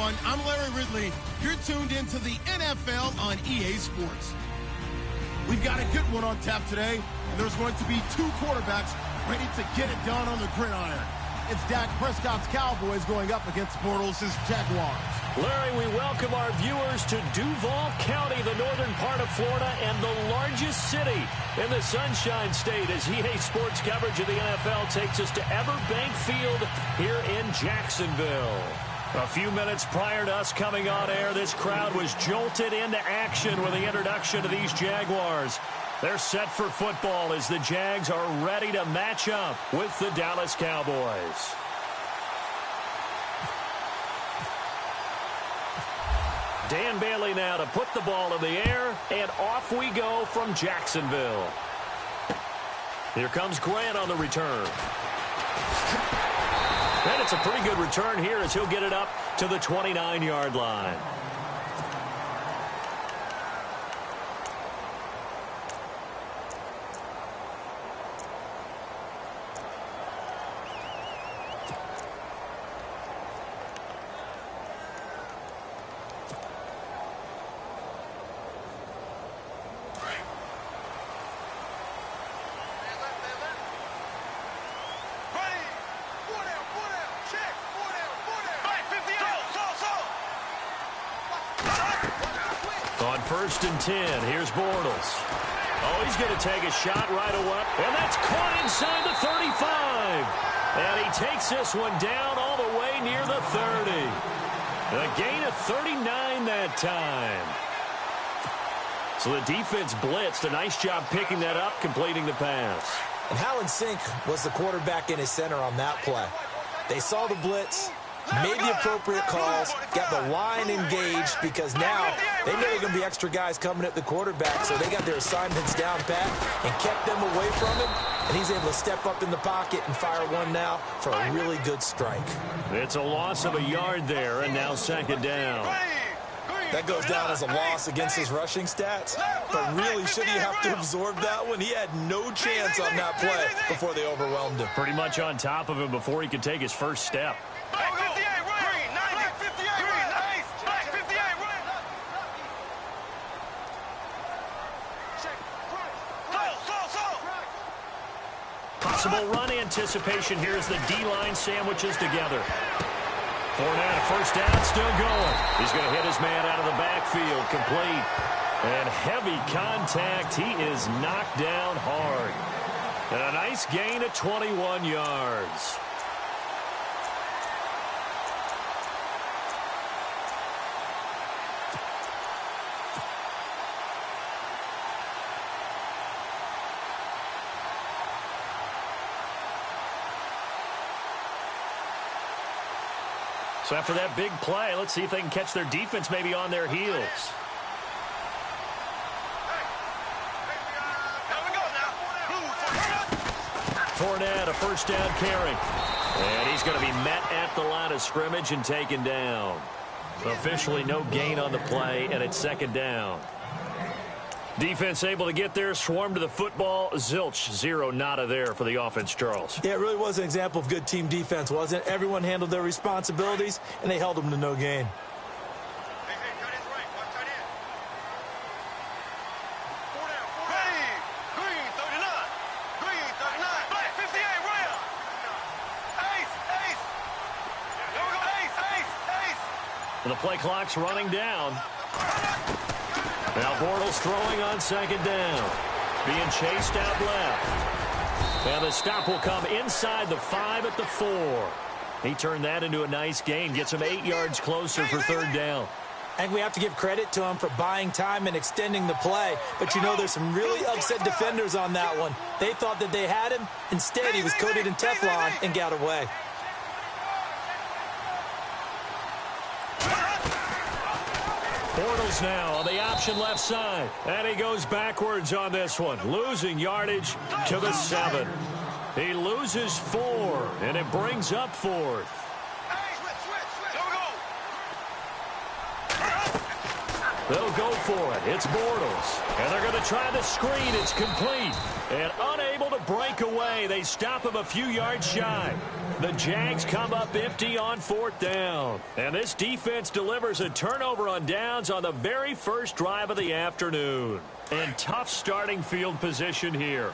everyone. I'm Larry Ridley. You're tuned into the NFL on EA Sports. We've got a good one on tap today, and there's going to be two quarterbacks ready to get it done on the gridiron. It's Dak Prescott's Cowboys going up against Bortles' Jaguars. Larry, we welcome our viewers to Duval County, the northern part of Florida, and the largest city in the Sunshine State, as EA Sports coverage of the NFL takes us to Everbank Field here in Jacksonville. A few minutes prior to us coming on air, this crowd was jolted into action with the introduction of these Jaguars. They're set for football as the Jags are ready to match up with the Dallas Cowboys. Dan Bailey now to put the ball in the air, and off we go from Jacksonville. Here comes Grant on the return. And it's a pretty good return here as he'll get it up to the 29-yard line. On 1st and 10, here's Bortles. Oh, he's going to take a shot right away. And that's caught inside the 35. And he takes this one down all the way near the 30. A gain of 39 that time. So the defense blitzed. A nice job picking that up, completing the pass. And Howland Sink was the quarterback in his center on that play. They saw the blitz, made the appropriate calls, got the line engaged, because now they know there are going to be extra guys coming at the quarterback, so they got their assignments down pat and kept them away from him, and he's able to step up in the pocket and fire one now for a really good strike. It's a loss of a yard there, and now 2nd down. That goes down as a loss against his rushing stats, but really, should he have to absorb that one? He had no chance on that play before they overwhelmed him. Pretty much on top of him before he could take his first step. Possible run anticipation here as the D-line sandwiches together. Fournette, 1st down, still going. He's going to hit his man out of the backfield, complete. And heavy contact. He is knocked down hard. And a nice gain of 21 yards. So after that big play, let's see if they can catch their defense maybe on their heels. Fournette, a 1st down carry. And he's going to be met at the line of scrimmage and taken down. Officially no gain on the play, and it's 2nd down. Defense able to get there, swarm to the football. Zilch, 0 nada there for the offense, Charles. Yeah, it really was an example of good team defense, wasn't it? Everyone handled their responsibilities, and they held them to no gain. The play clock's running down. Now Bortles throwing on 2nd down. Being chased out left. And the stop will come inside the 5 at the 4. He turned that into a nice gain. Gets him 8 yards closer for 3rd down. And we have to give credit to him for buying time and extending the play. But, you know, there's some really upset defenders on that one. They thought that they had him. Instead, he was coated in Teflon and got away. Bortles now on the option left side. And he goes backwards on this one. Losing yardage to the 7. He loses 4, and it brings up 4th. They'll go for it. It's Bortles. And they're going to try the screen. It's complete. And unable able to break away. They stop him a few yards shy. The Jags come up empty on 4th down. And this defense delivers a turnover on downs on the very first drive of the afternoon. And tough starting field position here.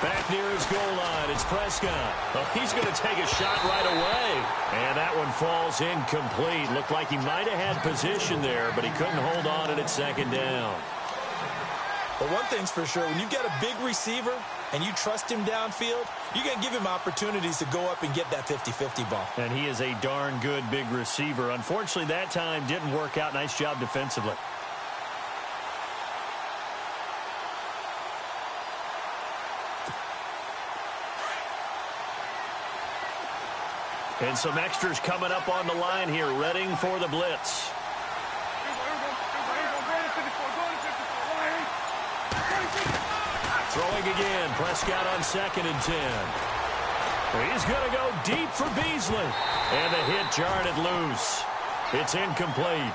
Back near his goal line, it's Prescott. Oh, he's going to take a shot right away. And that one falls incomplete. Looked like he might have had position there, but he couldn't hold on at 2nd down. But one thing's for sure, when you've got a big receiver and you trust him downfield, you're going to give him opportunities to go up and get that 50-50 ball. And he is a darn good big receiver. Unfortunately, that time didn't work out. Nice job defensively. And some extras coming up on the line here, readying for the blitz. Throwing again, Prescott on 2nd and 10. He's going to go deep for Beasley. And the hit jarred it loose. It's incomplete.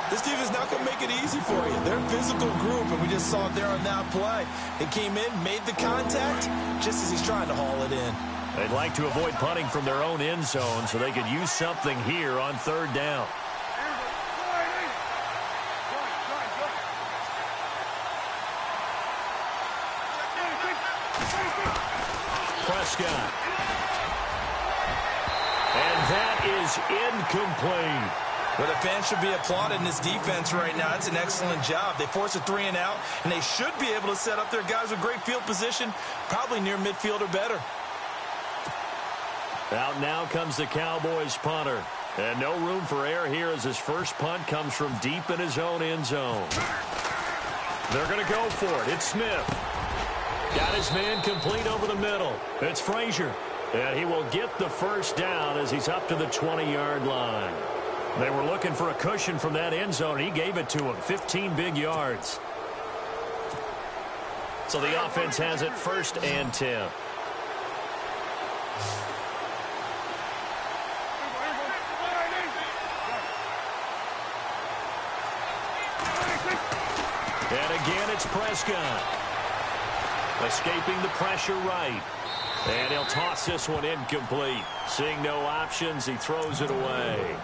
This team is not going to make it easy for you. They're a physical group, and we just saw it there on that play. They came in, made the contact, just as he's trying to haul it in. They'd like to avoid punting from their own end zone so they could use something here on 3rd down. Prescott. And that is incomplete. Well, the fans should be applauding this defense right now. It's an excellent job. They force a 3 and out, and they should be able to set up their guys with great field position, probably near midfield or better. Out now comes the Cowboys punter. And no room for error here as his first punt comes from deep in his own end zone. They're going to go for it. It's Smith. Got his man complete over the middle. It's Frazier. And he will get the first down as he's up to the 20-yard line. They were looking for a cushion from that end zone. He gave it to him. 15 big yards. So the offense has it 1st and 10. And again, it's Prescott. Escaping the pressure right. And he'll toss this one incomplete. Seeing no options, he throws it away.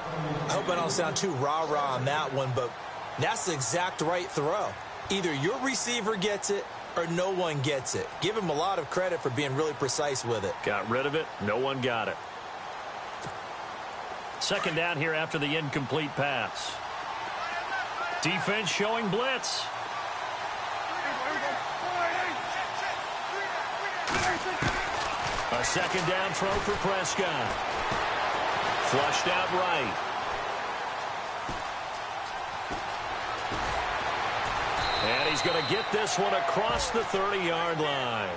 I hope I don't sound too rah-rah on that one, but that's the exact right throw. Either your receiver gets it or no one gets it. Give him a lot of credit for being really precise with it. Got rid of it. No one got it. 2nd down here after the incomplete pass. Defense showing blitz. A 2nd down throw for Prescott. Flushed out right. And he's going to get this one across the 30-yard line.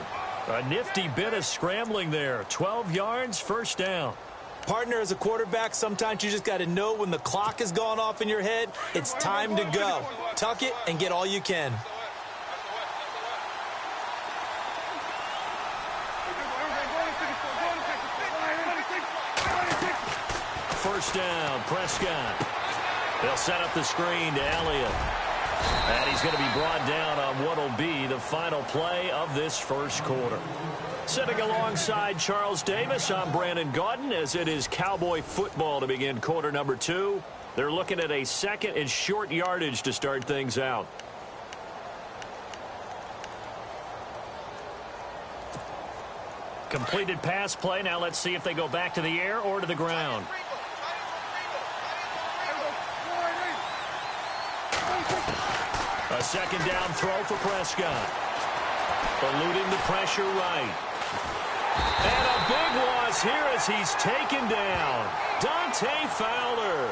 A nifty bit of scrambling there. 12 yards, 1st down. Partner, as a quarterback, sometimes you just got to know when the clock has gone off in your head, it's time to go. Tuck it and get all you can. First down, Prescott. They'll set up the screen to Elliott. And he's going to be brought down on what will be the final play of this first quarter. Sitting alongside Charles Davis, I'm Brandon Gaudin as it is Cowboy football to begin quarter number 2. They're looking at a 2nd and short yardage to start things out. Completed pass play. Now let's see if they go back to the air or to the ground. A 2nd down throw for Prescott. Eluding the pressure right. And a big loss here as he's taken down. Dante Fowler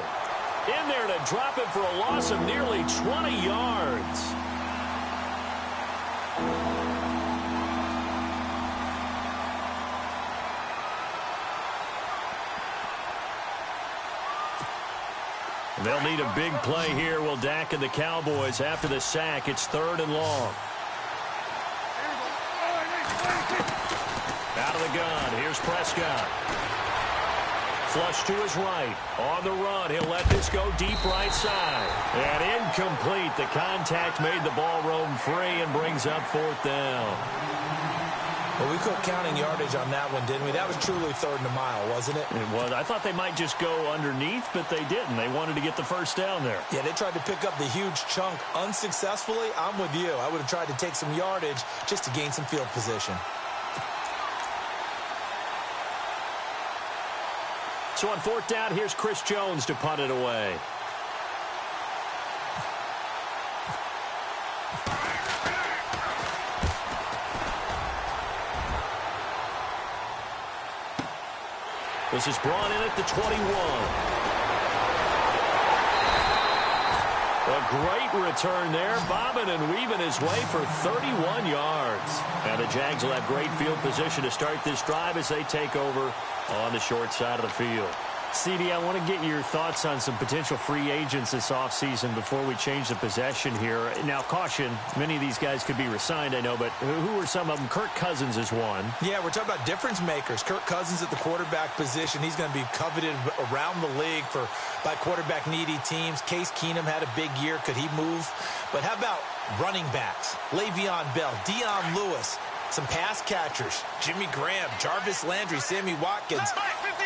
in there to drop it for a loss of nearly 20 yards. They'll need a big play here, will Dak and the Cowboys after the sack. It's 3rd and long. Out of the gun, here's Prescott. Flush to his right. On the run, he'll let this go deep right side. And incomplete. The contact made the ball roam free and brings up 4th down. Well, we quit counting yardage on that one, didn't we? That was truly 3rd and a mile, wasn't it? It was. I thought they might just go underneath, but they didn't. They wanted to get the 1st down there. Yeah, they tried to pick up the huge chunk unsuccessfully. I'm with you. I would have tried to take some yardage just to gain some field position. So on 4th down, here's Chris Jones to punt it away. This is brought in at the 21. A great return there, bobbing and weaving his way for 31 yards. And the Jags will have great field position to start this drive as they take over on the short side of the field. CD, I want to get your thoughts on some potential free agents this offseason before we change the possession here. Now, caution, many of these guys could be re-signed, I know, but who are some of them? Kirk Cousins is one. Yeah, we're talking about difference makers. Kirk Cousins at the quarterback position. He's going to be coveted around the league by quarterback-needy teams. Case Keenum had a big year. Could he move? But how about running backs? Le'Veon Bell, Dion Lewis, some pass catchers, Jimmy Graham, Jarvis Landry, Sammy Watkins.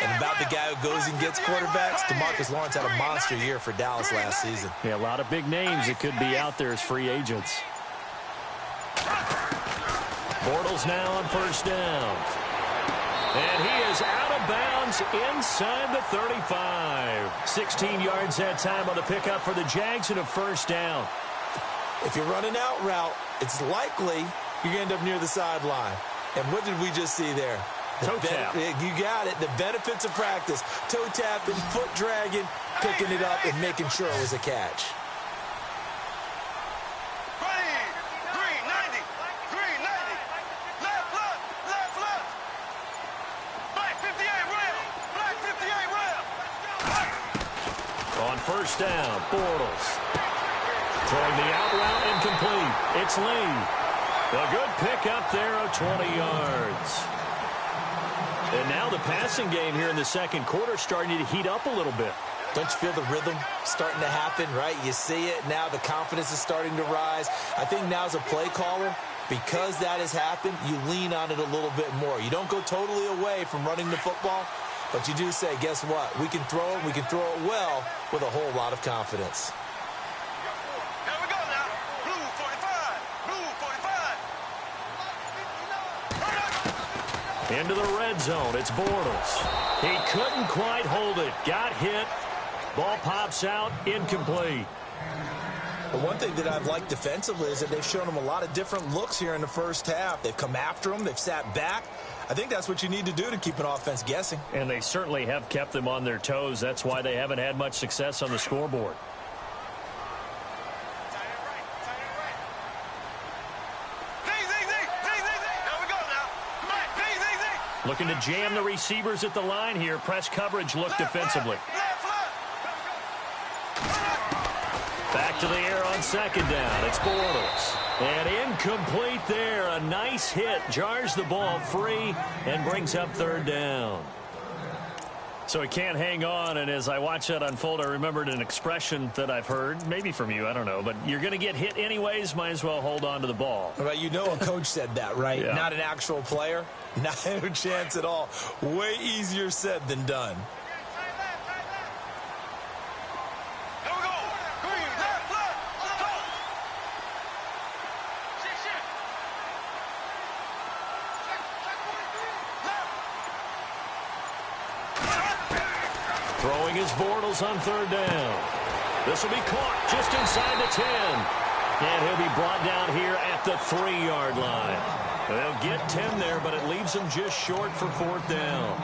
And about the guy who goes and gets quarterbacks, DeMarcus Lawrence had a monster year for Dallas last season. Yeah, a lot of big names that could be out there as free agents. Bortles now on 1st down. And he is out of bounds inside the 35. 16 yards that time on the pickup for the Jags and a 1st down. If you're running out route, it's likely you're going to end up near the sideline. And what did we just see there? Toe tap. You got it. The benefits of practice. Toe tapping, foot dragging, picking it up, and making sure it was a catch. On 1st down, Bortles. Throwing the out route incomplete. It's Lee. A good pickup there of 20 yards. And now the passing game here in the 2nd quarter starting to heat up a little bit. Don't you feel the rhythm starting to happen, right? You see it now. The confidence is starting to rise. I think now as a play caller, because that has happened, you lean on it a little bit more. You don't go totally away from running the football, but you do say, guess what? We can throw it. We can throw it well with a whole lot of confidence. Into the red zone, it's Bortles. He couldn't quite hold it. Got hit. Ball pops out, incomplete. But one thing that I've liked defensively is that they've shown him a lot of different looks here in the 1st half. They've come after him. They've sat back. I think that's what you need to do to keep an offense guessing. And they certainly have kept them on their toes. That's why they haven't had much success on the scoreboard. Looking to jam the receivers at the line here. Press coverage look defensively. Back to the air on 2nd down. It's Bortles. And incomplete there. A nice hit. Jars the ball free and brings up 3rd down. So he can't hang on, and as I watch that unfold, I remembered an expression that I've heard, maybe from you, I don't know, but you're going to get hit anyways, might as well hold on to the ball. Well, you know a coach said that, right? Yeah. Not an actual player. Not a chance at all. Way easier said than done. Throwing his Bortles on 3rd down. This will be caught just inside the 10. And he'll be brought down here at the 3-yard line. They'll get 10 there, but it leaves them just short for 4th down.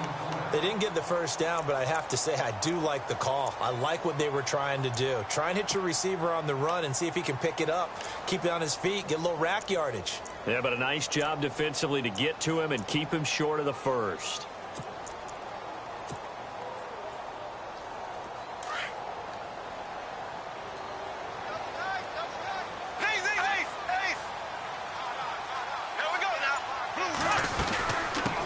They didn't get the 1st down, but I have to say I do like the call. I like what they were trying to do. Try and hit your receiver on the run and see if he can pick it up. Keep it on his feet, get a little rack yardage. Yeah, but a nice job defensively to get to him and keep him short of the 1st.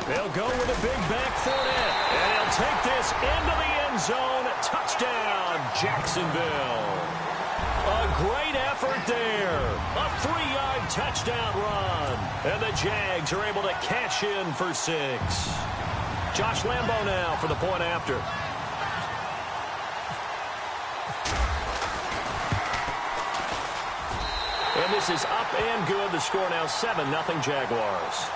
They'll go with a big back foot in. And he'll take this into the end zone. Touchdown, Jacksonville. A great effort there. A 3-yard touchdown run. And the Jags are able to cash in for 6. Josh Lambo now for the point after. And this is up and good. The score now 7-0 Jaguars.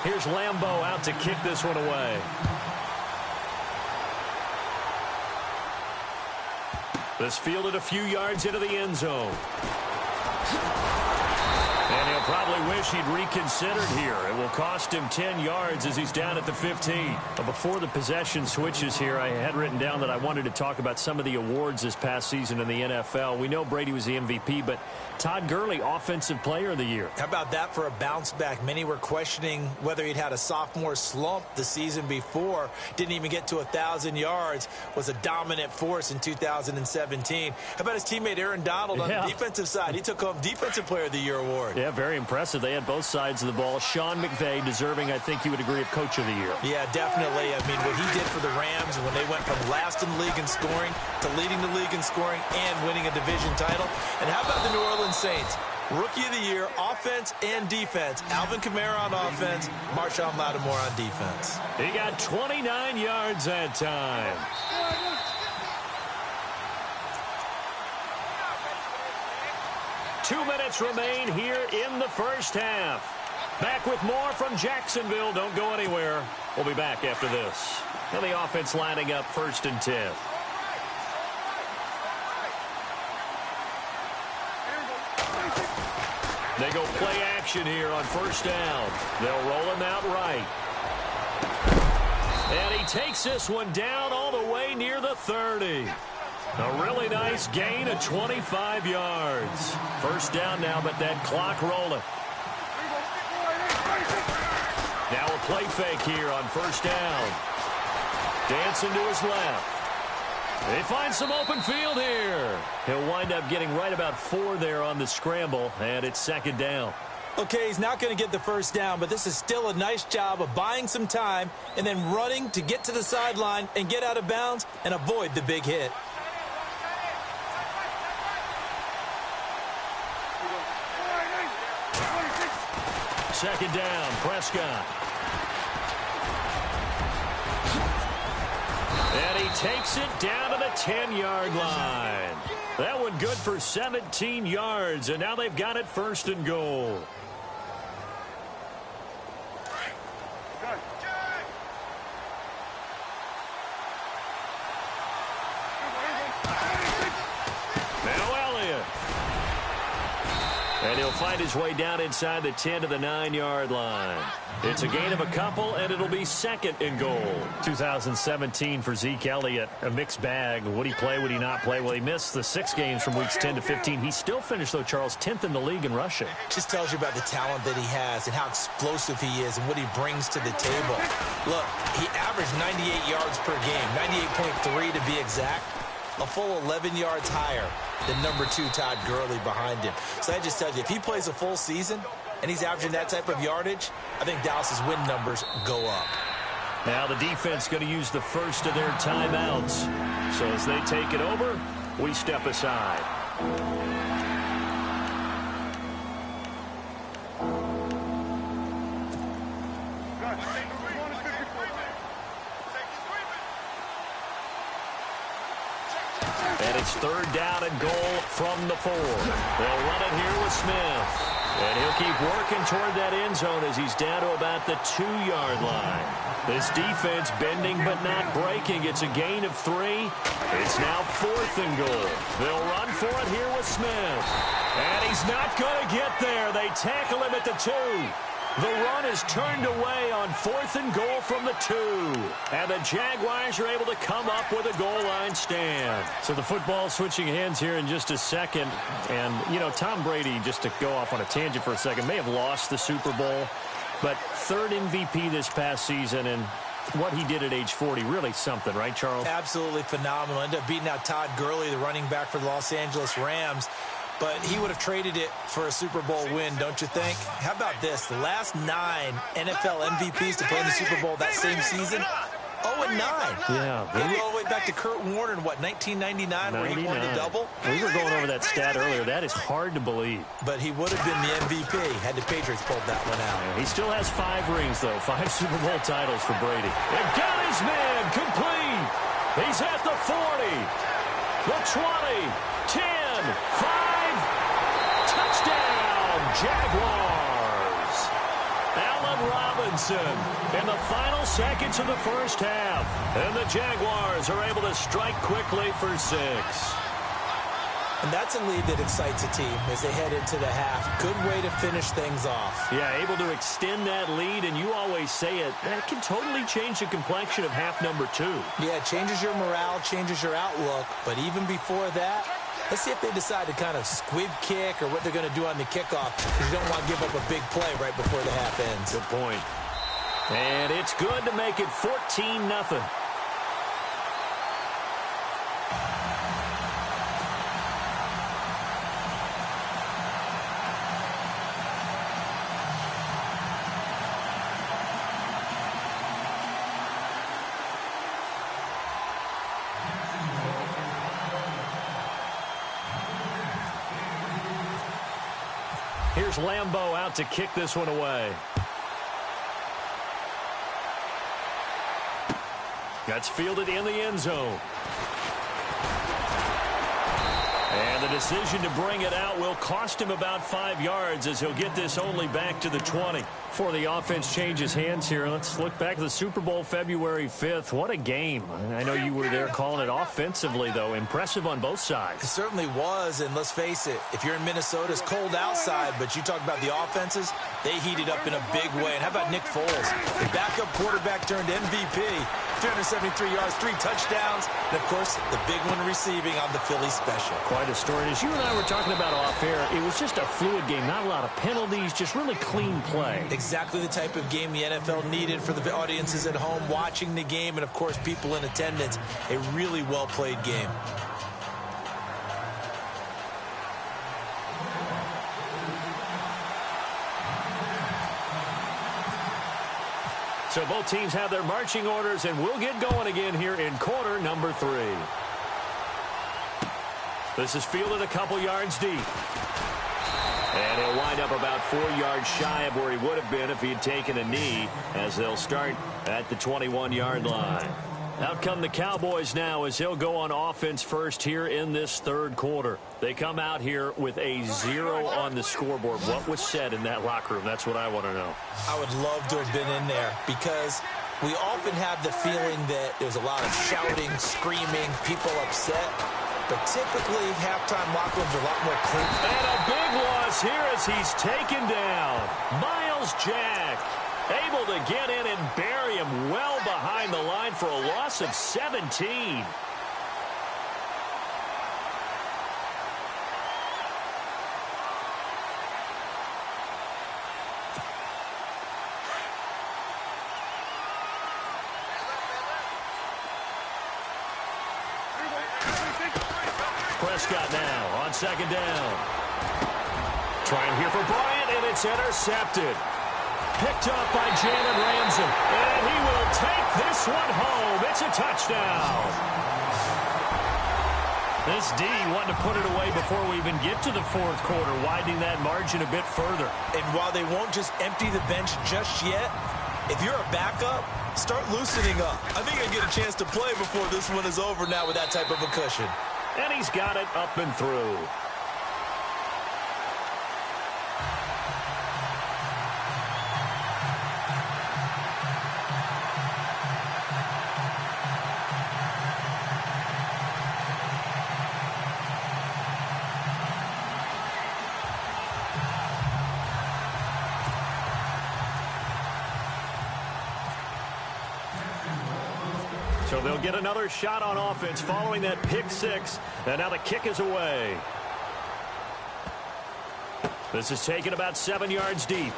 Here's Lambo out to kick this one away. This fielded a few yards into the end zone. And he'll probably wish he'd reconsidered here. It will cost him 10 yards as he's down at the 15. But before the possession switches here, I had written down that I wanted to talk about some of the awards this past season in the NFL. We know Brady was the MVP, but Todd Gurley, Offensive Player of the Year. How about that for a bounce back? Many were questioning whether he'd had a sophomore slump the season before. Didn't even get to 1,000 yards. Was a dominant force in 2017. How about his teammate Aaron Donald on the defensive side? He took home Defensive Player of the Year award. Yeah, very impressive. They had both sides of the ball. Sean McVay deserving, I think you would agree, of Coach of the Year. Yeah, definitely. I mean, what he did for the Rams when they went from last in the league in scoring to leading the league in scoring and winning a division title. And how about the New Orleans Saints? Rookie of the Year, offense and defense. Alvin Kamara on offense, Marshawn Lattimore on defense. He got 29 yards that time. Two minutes remain here in the first half. Back with more from Jacksonville. Don't go anywhere. We'll be back after this. And the offense lining up 1st and 10. They go play action here on 1st down. They'll roll him out right. And he takes this one down all the way near the 30. A really nice gain of 25 yards. 1st down now, but that clock rolling. Now a play fake here on 1st down. Dancing to his left. They find some open field here. He'll wind up getting right about 4 there on the scramble, and it's 2nd down. Okay, he's not going to get the 1st down, but this is still a nice job of buying some time and then running to get to the sideline and get out of bounds and avoid the big hit. Second down, Prescott. And he takes it down to the 10-yard line. That one good for 17 yards, and now they've got it 1st and goal. And he'll find his way down inside the 10 to the 9-yard line. It's a gain of a couple, and it'll be 2nd and goal. 2017 for Zeke Elliott, a mixed bag. Would he play, would he not play? Well, he missed the 6 games from weeks 10 to 15. He still finished, though, Charles, 10th in the league in rushing. Just tells you about the talent that he has and how explosive he is and what he brings to the table. Look, he averaged 98 yards per game, 98.3 to be exact. A full 11 yards higher than number 2 Todd Gurley behind him. So that just tells you, if he plays a full season and he's averaging that type of yardage, I think Dallas's win numbers go up. Now the defense going to use the first of their timeouts. So as they take it over, we step aside. And it's 3rd down and goal from the 4. They'll run it here with Smith. And he'll keep working toward that end zone as he's down to about the 2-yard line. This defense bending but not breaking. It's a gain of 3. It's now 4th and goal. They'll run for it here with Smith. And he's not going to get there. They tackle him at the 2. The run is turned away on 4th and goal from the 2. And the Jaguars are able to come up with a goal line stand. So the football switching hands here in just a second. And, you know, Tom Brady, just to go off on a tangent for a second, may have lost the Super Bowl. But 3rd MVP this past season, and what he did at age 40, really something, right, Charles? Absolutely phenomenal. Ended up beating out Todd Gurley, the running back for the Los Angeles Rams. But he would have traded it for a Super Bowl win, don't you think? How about this? The last 9 NFL MVPs to play in the Super Bowl that same season, 0-9. Yeah. Maybe all the way back to Kurt Warner in, 1999, where he won the double? We were going over that stat earlier. That is hard to believe. But he would have been the MVP had the Patriots pulled that one out. Yeah, he still has 5 rings, though. 5 Super Bowl titles for Brady. And got his man complete. He's at the 40, the 20, 10, 5. Touchdown, Jaguars. Allen Robinson in the final seconds of the first half. And the Jaguars are able to strike quickly for 6. And that's a lead that excites a team as they head into the half. Good way to finish things off. Yeah, able to extend that lead, and you always say it, that can totally change the complexion of half number 2. Yeah, it changes your morale, changes your outlook. But even before that, let's see if they decide to kind of squib kick or what they're going to do on the kickoff, because you don't want to give up a big play right before the half ends. Good point. And it's good to make it 14-0. Here's Lambeau out to kick this one away. That's fielded in the end zone. And the decision to bring it out will cost him about 5 yards as he'll get this only back to the 20. Before the offense changes hands here, let's look back at the Super Bowl February 5th. What a game. I know you were there calling it offensively, though. Impressive on both sides. It certainly was, and let's face it, if you're in Minnesota, it's cold outside, but you talk about the offenses, they heated up in a big way. And how about Nick Foles? The backup quarterback turned MVP. 373 yards, 3 touchdowns, and, of course, the big one receiving on the Philly special. Quite a story. As you and I were talking about off air, it was just a fluid game. Not a lot of penalties, just really clean play. Exactly the type of game the NFL needed for the audiences at home watching the game and, of course, people in attendance. A really well-played game. So both teams have their marching orders, and we'll get going again here in quarter number 3. This is fielded a couple yards deep. And he'll wind up about 4 yards shy of where he would have been if he had taken a knee, as they'll start at the 21-yard line. Out come the Cowboys now as he'll go on offense first here in this third quarter. They come out here with a 0 on the scoreboard. What was said in that locker room? That's what I want to know. I would love to have been in there because we often have the feeling that there's a lot of shouting, screaming, people upset. But typically, halftime locker rooms are a lot more clean. And a big loss here as he's taken down. Myles Jack able to get in and bury him well behind the line for a loss of 17. Prescott now on second down. Trying here for Bryant, and it's intercepted. Picked up by Jalen Ramsey. And he will take this one home. It's a touchdown. This D wanting to put it away before we even get to the fourth quarter, widening that margin a bit further. And while they won't just empty the bench just yet, if you're a backup, start loosening up. I think I get a chance to play before this one is over now with that type of a cushion. And he's got it up and through. So they'll get another shot on offense following that pick six. And now the kick is away. This is taken about 7 yards deep.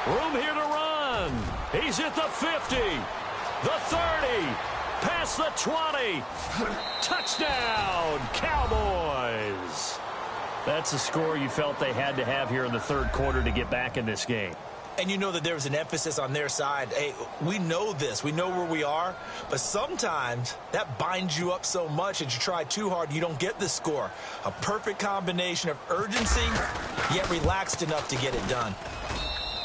Room here to run. He's at the 50, the 30, past the 20. Touchdown, Cowboys. That's a score you felt they had to have here in the third quarter to get back in this game. And you know that there was an emphasis on their side. Hey, we know this. We know where we are. But sometimes that binds you up so much that you try too hard, you don't get the score. A perfect combination of urgency, yet relaxed enough to get it done.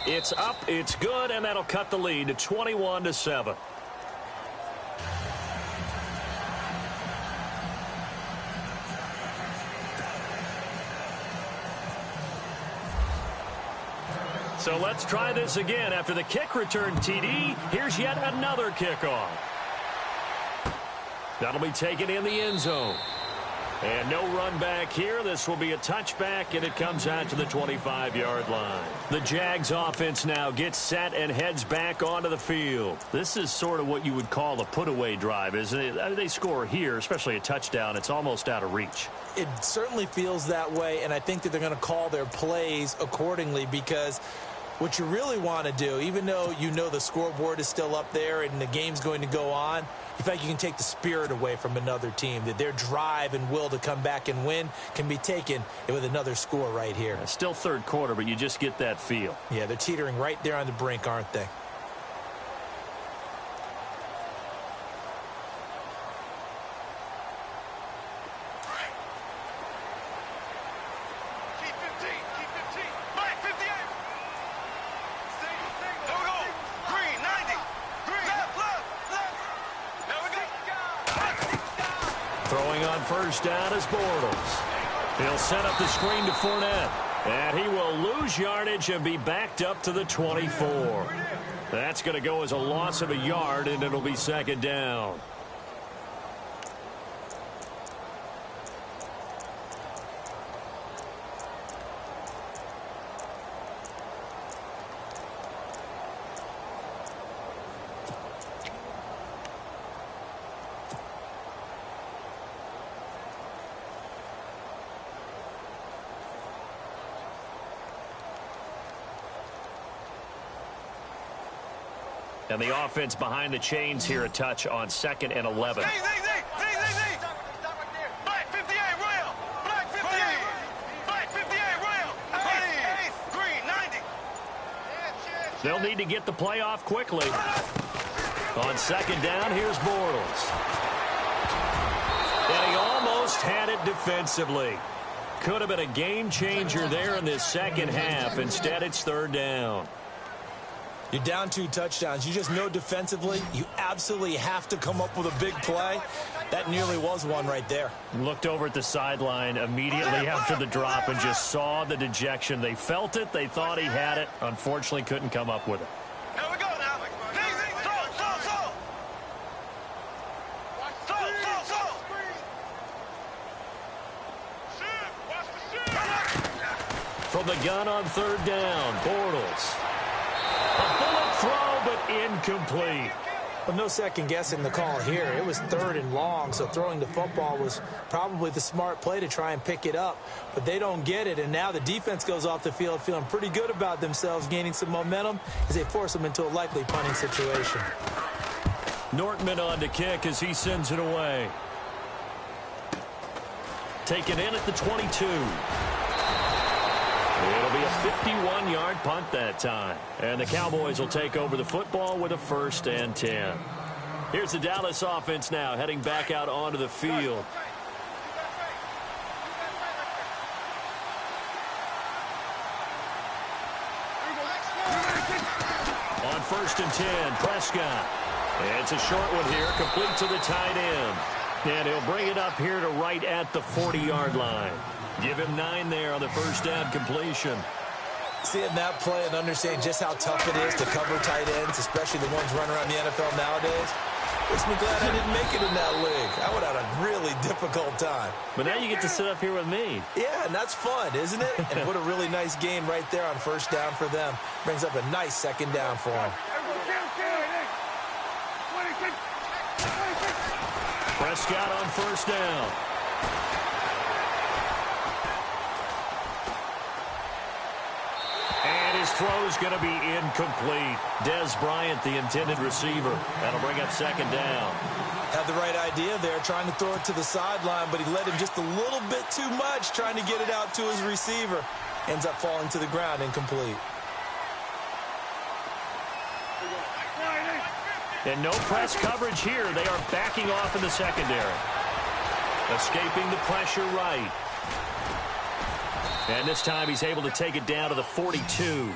It's up, it's good, and that'll cut the lead to 21-7. So let's try this again. After the kick return TD, here's yet another kickoff. That'll be taken in the end zone. And no run back here. This will be a touchback, and it comes out to the 25-yard line. The Jags offense now gets set and heads back onto the field. This is sort of what you would call a put-away drive, isn't it? They score here, especially a touchdown. It's almost out of reach. It certainly feels that way, and I think that they're going to call their plays accordingly because what you really want to do, even though you know the scoreboard is still up there and the game's going to go on, you feel like you can take the spirit away from another team, that their drive and will to come back and win can be taken with another score right here. Still third quarter, but you just get that feel. Yeah, they're teetering right there on the brink, aren't they? Throwing on first down is Bortles. He'll set up the screen to Fournette. And he will lose yardage and be backed up to the 24. That's going to go as a loss of a yard, and it'll be second down. And the offense behind the chains here a touch on 2nd and 11. Black 58, Royal. Black 58. Black 58, Royal. Green, 90. They'll need to get the play off quickly. On second down, here's Bortles. And he almost had it defensively. Could have been a game changer there in this second half. Instead, it's third down. You're down 2 touchdowns. You just know defensively you absolutely have to come up with a big play. That nearly was one right there. Looked over at the sideline immediately after the drop and just saw the dejection. They felt it. They thought he had it. Unfortunately, couldn't come up with it. Here we go now. From the gun on third down, Bortles. A bullet throw, but incomplete. Well, no second guessing the call here. It was third and long, so throwing the football was probably the smart play to try and pick it up. But they don't get it, and now the defense goes off the field feeling pretty good about themselves, gaining some momentum as they force them into a likely punting situation. Nortman on to kick as he sends it away. Taken in at the 22. It'll be a 51-yard punt that time. And the Cowboys will take over the football with a 1st and 10. Here's the Dallas offense now heading back out onto the field. On 1st and 10, Prescott. It's a short one here, complete to the tight end. And he'll bring it up here to right at the 40-yard line. Give him 9 there on the first down completion. Seeing that play and understanding just how tough it is to cover tight ends, especially the ones running around the NFL nowadays, makes me glad I didn't make it in that league. I would have had a really difficult time. But now you get to sit up here with me. Yeah, and that's fun, isn't it? And what a really nice game right there on first down for them. Brings up a nice second down for them. Prescott on first down. throw is going to be incomplete. Des Bryant, the intended receiver. That'll bring up second down. Had the right idea there, trying to throw it to the sideline, but he led him just a little bit too much, trying to get it out to his receiver. Ends up falling to the ground, incomplete. And no press coverage here. They are backing off in the secondary. Escaping the pressure right. And this time he's able to take it down to the 42.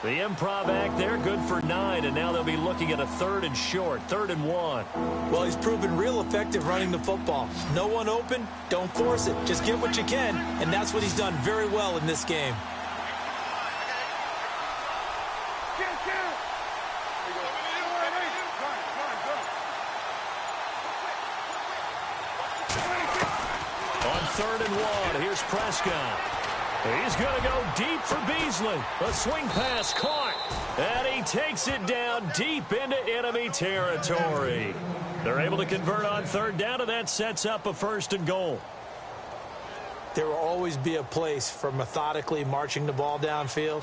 The improv act there, good for 9, and now they'll be looking at a 3rd and short, 3rd and 1. Well, he's proven real effective running the football. No one open, don't force it. Just get what you can, and that's what he's done very well in this game. On 3rd and 1, here's Prescott. He's going to go deep for Beasley. A swing pass caught. And he takes it down deep into enemy territory. They're able to convert on 3rd down, and that sets up a 1st and goal. There will always be a place for methodically marching the ball downfield.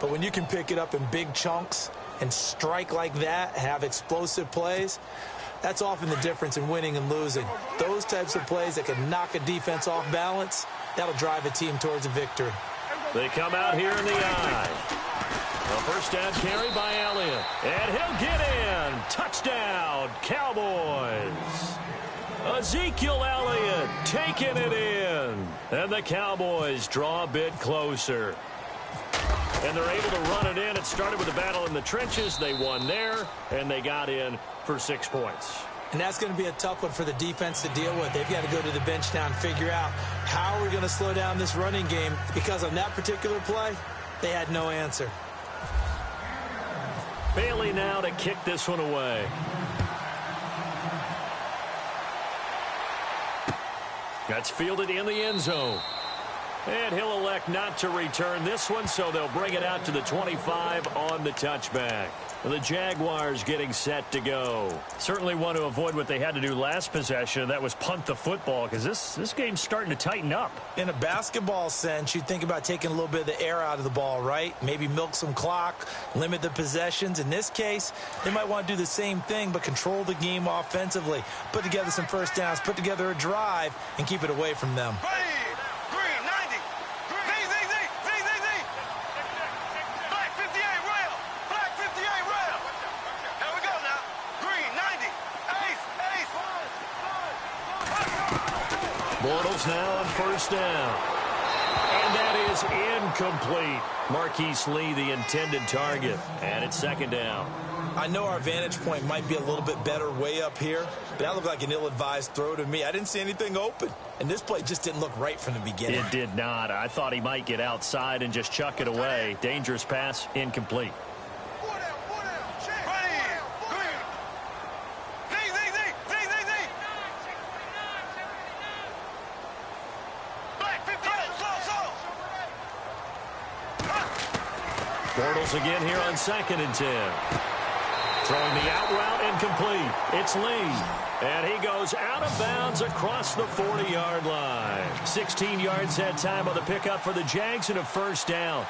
But when you can pick it up in big chunks and strike like that, have explosive plays, that's often the difference in winning and losing. Those types of plays that can knock a defense off balance, that'll drive a team towards a victory. They come out here in the eye. A 1st down carry by Elliott. And he'll get in. Touchdown, Cowboys. Ezekiel Elliott taking it in. And the Cowboys draw a bit closer. And they're able to run it in. It started with a battle in the trenches. They won there, and they got in for 6 points. And that's going to be a tough one for the defense to deal with. They've got to go to the bench now and figure out how we're going to slow down this running game, because on that particular play, they had no answer. Bailey now to kick this one away. That's fielded in the end zone. And he'll elect not to return this one, so they'll bring it out to the 25 on the touchback. The Jaguars getting set to go. Certainly want to avoid what they had to do last possession. That was punt the football, because this game's starting to tighten up. In a basketball sense, you think about taking a little bit of the air out of the ball, right? Maybe milk some clock, limit the possessions. In this case, they might want to do the same thing, but control the game offensively. Put together some 1st downs, put together a drive, and keep it away from them. Bortles now on 1st down. And that is incomplete. Marquise Lee, the intended target. And it's 2nd down. I know our vantage point might be a little bit better way up here, but that looked like an ill-advised throw to me. I didn't see anything open. And this play just didn't look right from the beginning. It did not. I thought he might get outside and just chuck it away. Dangerous pass, incomplete. Bortles again here on 2nd and 10. Throwing the out route incomplete. It's Lee. And he goes out of bounds across the 40-yard line. 16 yards that time on the pickup for the Jags and a 1st down.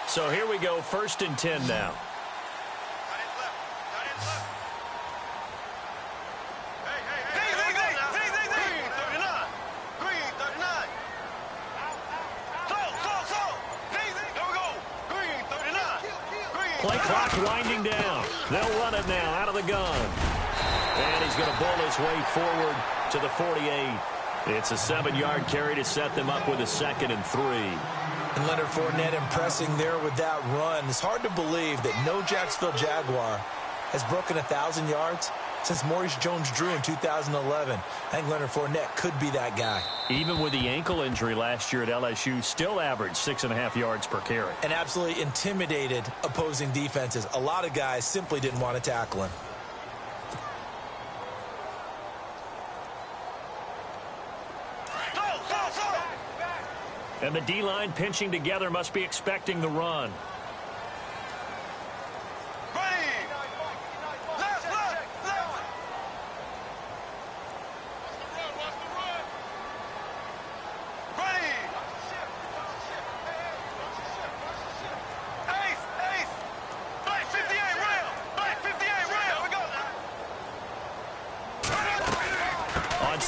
So here we go, 1st and 10 now. Play clock winding down. They'll run it now out of the gun. And he's going to bowl his way forward to the 48. It's a 7-yard carry to set them up with a 2nd and 3. And Leonard Fournette impressing there with that run. It's hard to believe that no Jacksonville Jaguar has broken 1,000 yards since Maurice Jones-Drew in 2011. I think Leonard Fournette could be that guy. Even with the ankle injury last year at LSU, still averaged 6.5 yards per carry. And absolutely intimidated opposing defenses. A lot of guys simply didn't want to tackle him. And the D-line pinching together, must be expecting the run.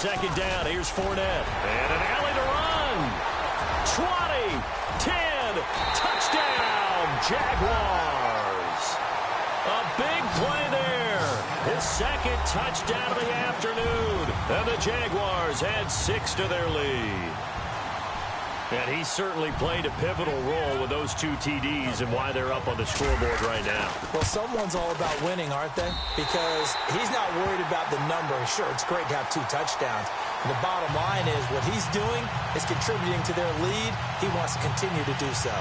second down. Here's Fournette. And an alley to run. 20, 10, touchdown, Jaguars. A big play there. His second touchdown of the afternoon. And the Jaguars add 6 to their lead. And he certainly played a pivotal role with those 2 TDs and why they're up on the scoreboard right now. Well, someone's all about winning, aren't they? Because he's not worried about the number. Sure, it's great to have 2 touchdowns. And the bottom line is what he's doing is contributing to their lead. He wants to continue to do so.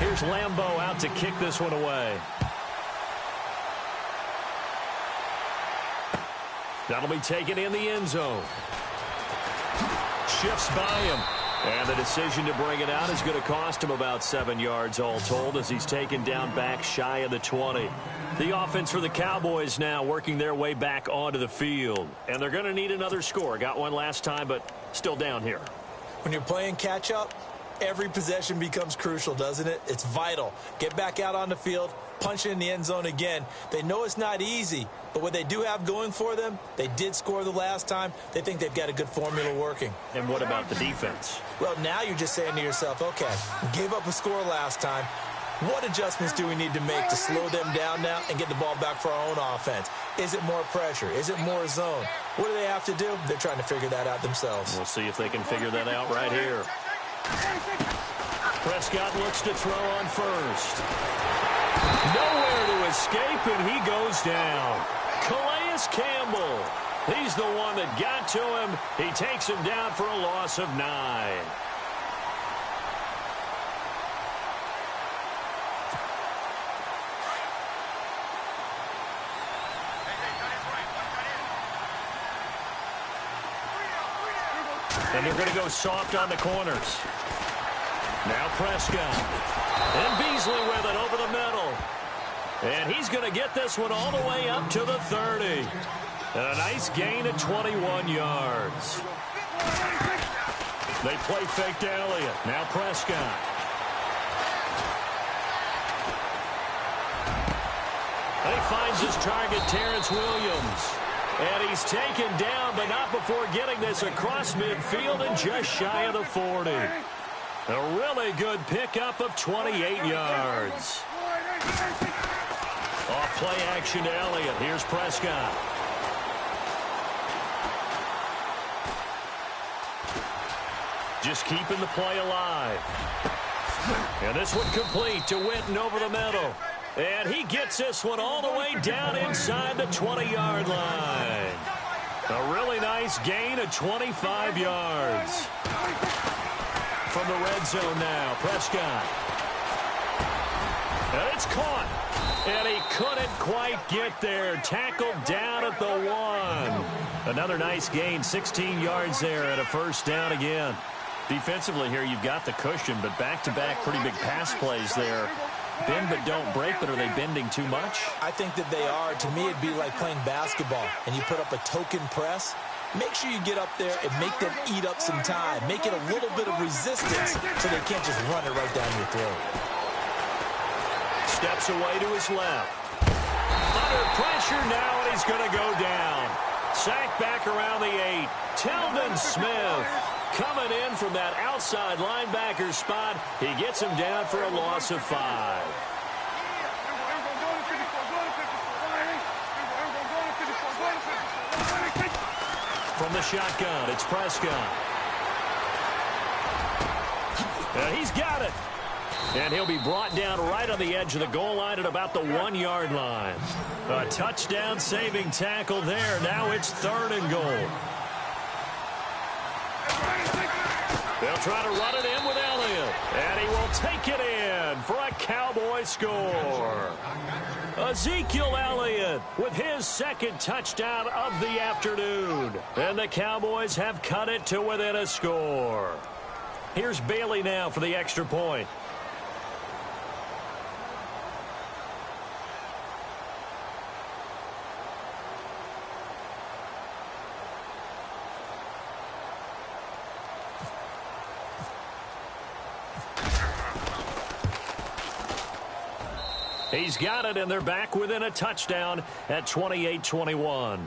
Here's Lambeau out to kick this one away. That'll be taken in the end zone. Shifts by him. And the decision to bring it out is going to cost him about 7 yards all told as he's taken down back shy of the 20. The offense for the Cowboys now working their way back onto the field. And they're going to need another score. Got one last time, but still down here. When you're playing catch-up, every possession becomes crucial, doesn't it? It's vital. Get back out on the field, punch it in the end zone again. They know it's not easy, but what they do have going for them, they did score the last time. They think they've got a good formula working. And what about the defense? Well, now you're just saying to yourself, okay, gave up a score last time. What adjustments do we need to make to slow them down now and get the ball back for our own offense? Is it more pressure? Is it more zone? What do they have to do? They're trying to figure that out themselves. We'll see if they can figure that out right here. Prescott looks to throw on first. Nowhere to escape, and he goes down. Calais Campbell. He's the one that got to him. He takes him down for a loss of 9. And they're going to go soft on the corners. Now Prescott. And Beasley with it over the middle. And he's going to get this one all the way up to the 30. And a nice gain of 21 yards. They play fake to Elliott. Now Prescott. And he finds his target, Terrence Williams. And he's taken down, but not before getting this across midfield and just shy of the 40. A really good pickup of 28 yards. Off play action to Elliott. Here's Prescott. Just keeping the play alive. And this one complete to Witten over the middle. And he gets this one all the way down inside the 20-yard line. A really nice gain of 25 yards. From the red zone now, Prescott. And it's caught. And he couldn't quite get there. Tackled down at the 1. Another nice gain, 16 yards there and a first down again. Defensively here, you've got the cushion, but back-to-back pretty big pass plays there. Bend but don't break, but are they bending too much? I think that they are. To me, it'd be like playing basketball, and you put up a token press. Make sure you get up there and make them eat up some time. Make it a little bit of resistance so they can't just run it right down your throat. Steps away to his left. Under pressure now, and he's going to go down. Sacked back around the 8. Telvin Smith coming in from that outside linebacker spot. He gets him down for a loss of 5. From the shotgun, it's Prescott. And he's got it. And he'll be brought down right on the edge of the goal line at about the 1-yard line. A touchdown saving tackle there. Now it's 3rd and goal. They'll try to run it in with Elliott. And he will take it in for a Cowboy score. Ezekiel Elliott with his second touchdown of the afternoon. And the Cowboys have cut it to within a score. Here's Bailey now for the extra point. He's got it, and they're back within a touchdown at 28-21.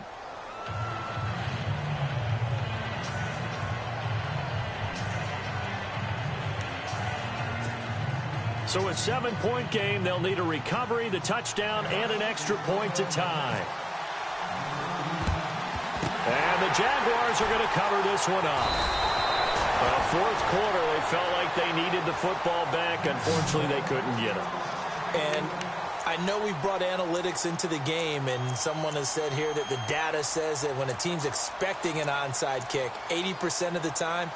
So a 7-point game. They'll need a recovery, the touchdown, and an extra point to tie. And the Jaguars are going to cover this one up. Fourth quarter, they felt like they needed the football back. Unfortunately, they couldn't get it. And I know we've brought analytics into the game, and someone has said here that the data says that when a team's expecting an onside kick, 80% of the time,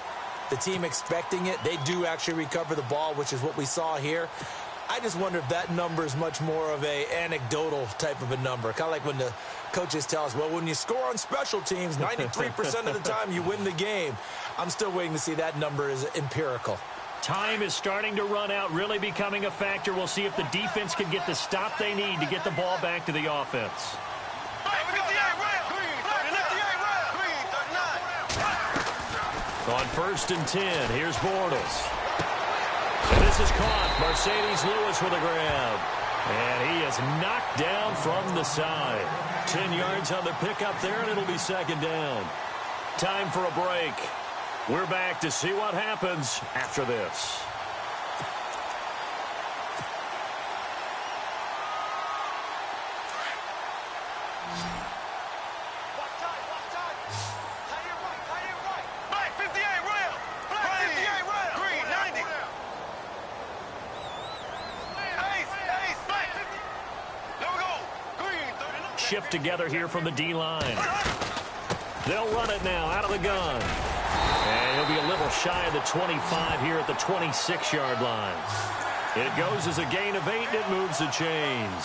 the team expecting it, they do actually recover the ball, which is what we saw here. I just wonder if that number is much more of a anecdotal type of a number. Kind of like when the coaches tell us, well, when you score on special teams, 93% of the time you win the game. I'm still waiting to see that number is empirical. Time is starting to run out, really becoming a factor. We'll see if the defense can get the stop they need to get the ball back to the offense. On 1st and 10, here's Bortles. And this is caught. Mercedes Lewis with a grab. And he is knocked down from the side. 10 yards on the pickup there, and it'll be 2nd down. Time for a break. We're back to see what happens after this. Shift together here from the D-line. They'll run it now out of the gun. And he'll be a little shy of the 25 here at the 26-yard line. It goes as a gain of 8, and it moves the chains.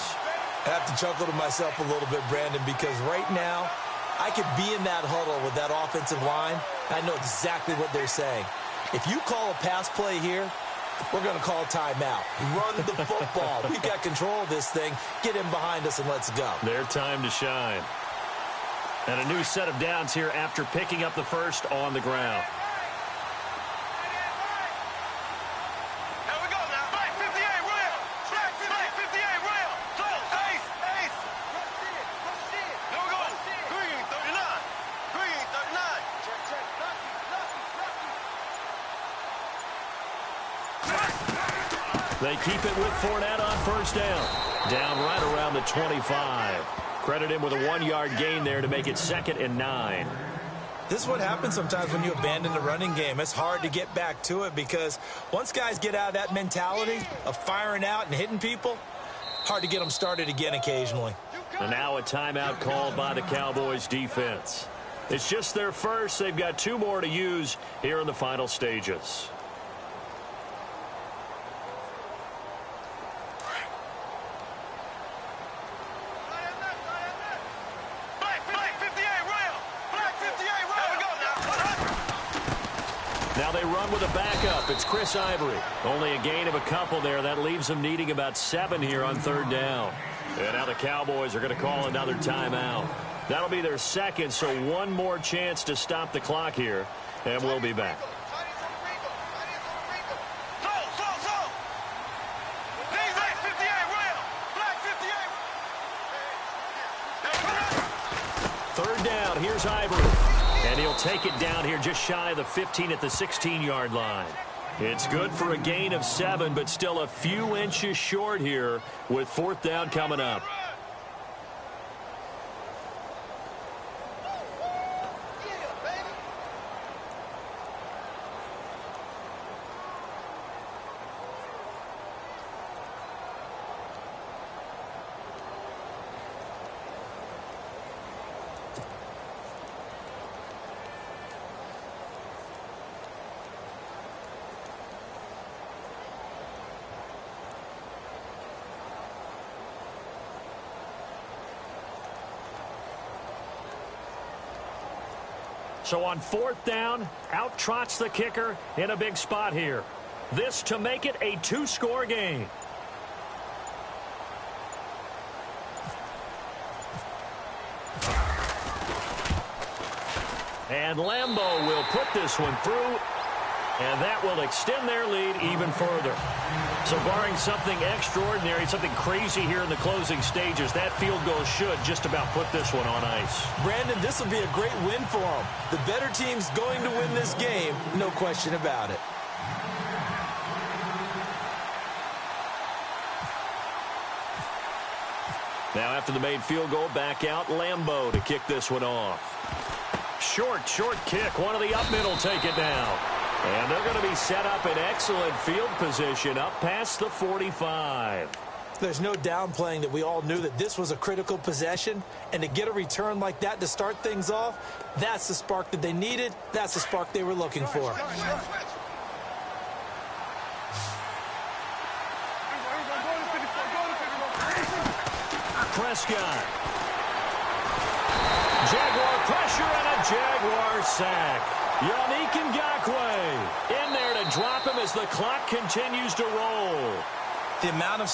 I have to chuckle to myself a little bit, Brandon, because right now I could be in that huddle with that offensive line. I know exactly what they're saying. If you call a pass play here, we're going to call a timeout. Run the football. We've got control of this thing. Get him behind us and let's go. Their time to shine. And a new set of downs here after picking up the first on the ground. Here we go now. Black 58 real. Black 58 real. Close. Ace. Here we go. Green 39. Green 39. They keep it with Fournette on 1st down. Down right around the 25. Credit him with a 1-yard gain there to make it 2nd and 9. This is what happens sometimes when you abandon the running game. It's hard to get back to it because once guys get out of that mentality of firing out and hitting people, hard to get them started again occasionally. And now a timeout called by the Cowboys defense. It's just their first. They've got 2 more to use here in the final stages. Now they run with a backup. It's Chris Ivory. Only a gain of a couple there. That leaves them needing about 7 here on 3rd down. And now the Cowboys are going to call another timeout. That'll be their 2nd, so 1 more chance to stop the clock here. And we'll be back. Third down. Here's Ivory. And he'll take it down here just shy of the 15 at the 16-yard line. It's good for a gain of 7, but still a few inches short here with 4th down coming up. So on 4th down, out trots the kicker in a big spot here. This to make it a 2-score game. And Lambeau will put this one through. And that will extend their lead even further. So barring something extraordinary, something crazy here in the closing stages, that field goal should just about put this one on ice. Brandon, this will be a great win for them. The better team's going to win this game, no question about it. Now after the made field goal, back out Lambeau to kick this one off. Short kick. One of the up middle take it down. And they're going to be set up in excellent field position up past the 45. There's no downplaying that we all knew that this was a critical possession. And to get a return like that to start things off, that's the spark that they needed. That's the spark they were looking for. Prescott. Jaguar pressure and a Jaguar sack. Yannick Ngakoue in there to drop him as the clock continues to roll. The amount of